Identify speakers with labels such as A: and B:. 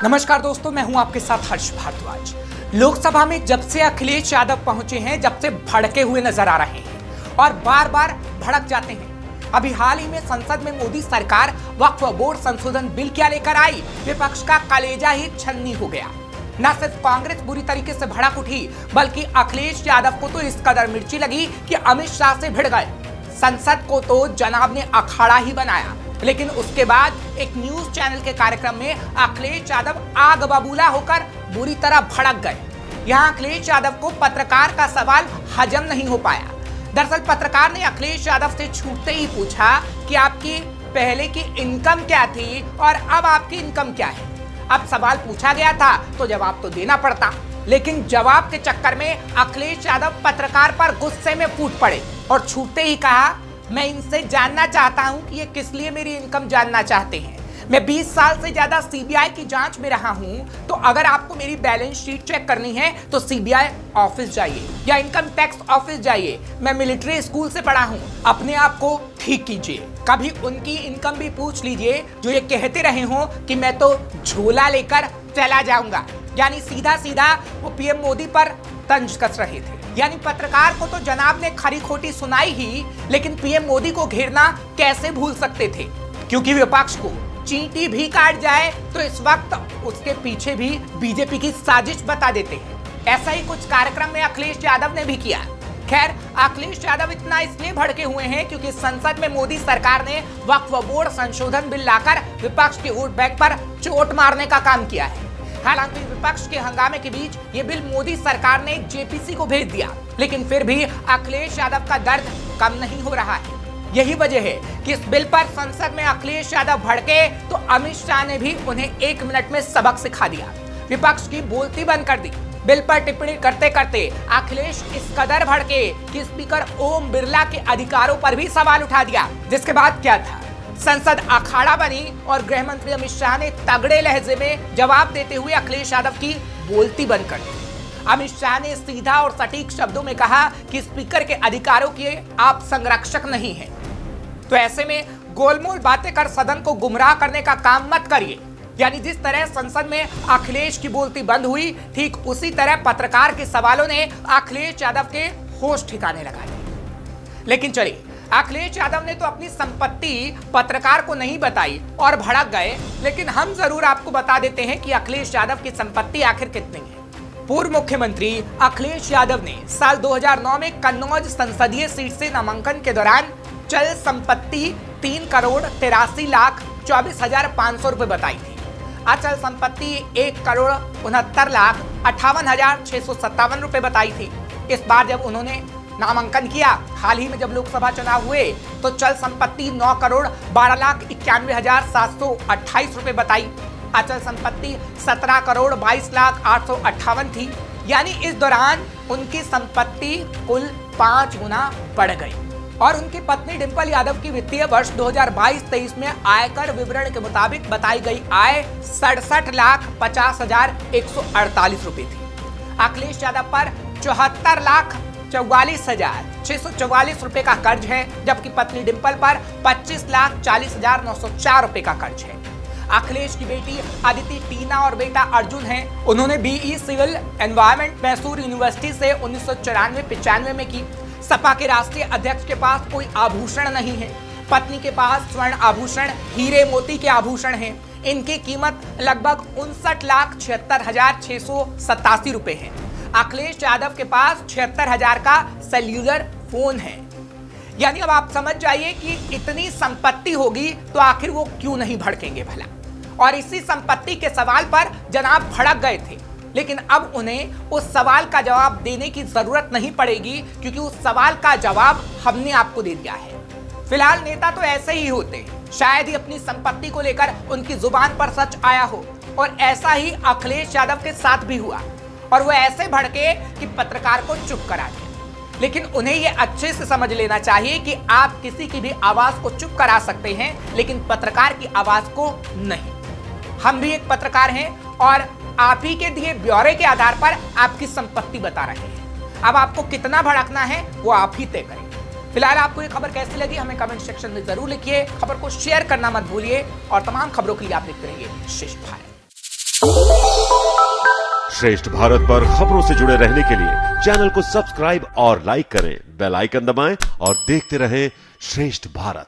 A: नमस्कार दोस्तों, मैं हूं आपके साथ हर्ष भारद्वाज। लोकसभा में जब से अखिलेश यादव पहुंचे हैं, जब से भड़के हुए नजर आ रहे हैं और बार बार भड़क जाते हैं। अभी हाल ही में संसद में मोदी सरकार वक्फ बोर्ड संशोधन बिल क्या लेकर आई, विपक्ष का कलेजा ही छन्नी हो गया। न सिर्फ कांग्रेस बुरी तरीके से भड़क उठी, बल्कि अखिलेश यादव को तो इस कदर मिर्ची लगी कि अमित शाह से भिड़ गए। संसद को तो जनाब ने अखाड़ा ही बनाया, लेकिन उसके बाद एक न्यूज चैनल के कार्यक्रम में अखिलेश यादव आग बबूला होकर बुरी तरह भड़क गए। यहां अखिलेश यादव को पत्रकार का सवाल हजम नहीं हो पाया। दरअसल पत्रकार ने अखिलेश यादव से छूटते ही पूछा कि आपकी पहले की इनकम क्या थी और अब आपकी इनकम क्या है। अब सवाल पूछा गया था तो जवाब तो देना पड़ता, लेकिन जवाब के चक्कर में अखिलेश यादव पत्रकार पर गुस्से में फूट पड़े और छूटते ही कहा, मैं इनसे जानना चाहता हूं कि ये किस लिए मेरी इनकम जानना चाहते हैं। मैं 20 साल से ज्यादा सीबीआई की जांच में रहा हूं, तो अगर आपको मेरी बैलेंस शीट चेक करनी है तो सीबीआई ऑफिस जाइए या इनकम टैक्स ऑफिस जाइए। मैं मिलिट्री स्कूल से पढ़ा हूं, अपने आप को ठीक कीजिए। कभी उनकी इनकम भी पूछ लीजिए जो ये कहते रहे हो कि मैं तो झोला लेकर चला जाऊंगा। यानी सीधा सीधा वो पीएम मोदी पर तंज कस रहे थे। यानी पत्रकार को तो जनाब ने खरी खोटी सुनाई ही, लेकिन पीएम मोदी को घेरना कैसे भूल सकते थे, क्योंकि विपक्ष को चींटी भी काट जाए तो इस वक्त उसके पीछे भी बीजेपी की साजिश बता देते हैं। ऐसा ही कुछ कार्यक्रम में अखिलेश यादव ने भी किया। खैर, अखिलेश यादव इतना इसलिए भड़के हुए हैं क्योंकि संसद में मोदी सरकार ने वक्फ बोर्ड संशोधन बिल लाकर विपक्ष के वोट बैंक पर चोट मारने का काम किया है। हालांकि विपक्ष के हंगामे के बीच ये बिल मोदी सरकार ने जेपीसी को भेज दिया, लेकिन फिर भी अखिलेश यादव का दर्द कम नहीं हो रहा है। यही वजह है कि इस बिल पर संसद में अखिलेश यादव भड़के तो अमित शाह ने भी उन्हें 1 मिनट में सबक सिखा दिया, विपक्ष की बोलती बंद कर दी। बिल पर टिप्पणी करते करते अखिलेश इस कदर भड़के कि स्पीकर ओम बिरला के अधिकारों पर भी सवाल उठा दिया। जिसके बाद क्या था, संसद अखाड़ा बनी और गृह मंत्री अमित शाह ने तगड़े लहजे में जवाब देते हुए अखिलेश यादव की बोलती बंद कर दी। अमित शाह ने सीधा और सटीक शब्दों में कहा कि स्पीकर के अधिकारों के आप संरक्षक नहीं हैं, तो ऐसे में गोलमोल बातें कर सदन को गुमराह करने का काम मत करिए। यानी जिस तरह संसद में अखिलेश की बोलती बंद हुई, ठीक उसी तरह पत्रकार के सवालों ने अखिलेश यादव के होश ठिकाने लगा दिए। लेकिन चलिए, अखिलेश यादव ने तो अपनी संपत्ति पत्रकार को नहीं बताई और भड़क गए, लेकिन हम जरूर आपको बता देते हैं कि अखिलेश यादव की संपत्ति आखिर कितनी है। पूर्व मुख्यमंत्री अखिलेश यादव ने साल 2009 में कन्नौज संसदीय सीट से नामांकन के दौरान चल संपत्ति 3,83,24,500 रुपए बताई थी। अचल संपत्ति 1,69,68,657 रुपए बताई थी। इस बार जब उन्होंने नामांकन किया, हाल ही में जब लोकसभा चुनाव हुए, तो चल संपत्ति 9,12,91,728 रुपए बताई। अचल संपत्ति 17,22,08,58 थी। यानी इस दौरान उनकी संपत्ति कुल 5 गुना बढ़ गई। और उनकी पत्नी डिंपल यादव की वित्तीय वर्ष 2022-23 में आयकर विवरण के मुताबिक बताई गई आय 67,50,148 रुपए थी। अखिलेश यादव पर 74,44,644 रुपए का कर्ज है, जबकि पत्नी डिंपल पर 25,40,904 रुपए का कर्ज है। अखिलेश की बेटी अदिति टीना और बेटा अर्जुन हैं। उन्होंने BE civil environment Mysore university से 1994-95 में की। सपा के राष्ट्रीय अध्यक्ष के पास कोई आभूषण नहीं है। पत्नी के पास स्वर्ण आभूषण, हीरे मोती के आभूषण हैं। इनकी कीमत लगभग 59,76,687 रुपए है। अखिलेश यादव के पास 76,000 का सेल्यूलर फोन है। यानी अब आप समझ जाइए कि इतनी संपत्ति होगी तो आखिर वो क्यों नहीं भड़केंगे भला। और इसी संपत्ति के सवाल पर जनाब भड़क गए थे, लेकिन अब उन्हें उस सवाल का जवाब देने की जरूरत नहीं पड़ेगी, क्योंकि उस सवाल का जवाब हमने आपको दे दिया है। फिलहाल नेता तो ऐसे ही होते हैं, शायद ही अपनी संपत्ति को लेकर उनकी जुबान पर सच आया हो, और ऐसा ही अखिलेश यादव के साथ भी हुआ। और वो ऐसे भड़के कि पत्रकार को चुप करा दिया। लेकिन उन्हें ये अच्छे से समझ लेना चाहिए कि आप किसी की भी आवाज को चुप करा सकते हैं, लेकिन पत्रकार की आवाज को नहीं। हम भी एक पत्रकार हैं और आप ही के दिए ब्यौरे के आधार पर आपकी संपत्ति बता रहे हैं। अब आपको कितना भड़कना है वो आप ही तय करें। फिलहाल आपको ये खबर कैसी लगी हमें कमेंट सेक्शन में जरूर लिखिए। खबर को शेयर करना मत भूलिए और तमाम खबरों के लिए आप देखते रहिए शीर्ष भारत।
B: श्रेष्ठ भारत पर खबरों से जुड़े रहने के लिए चैनल को सब्सक्राइब और लाइक करें, बेल आइकन दबाएं और देखते रहें श्रेष्ठ भारत।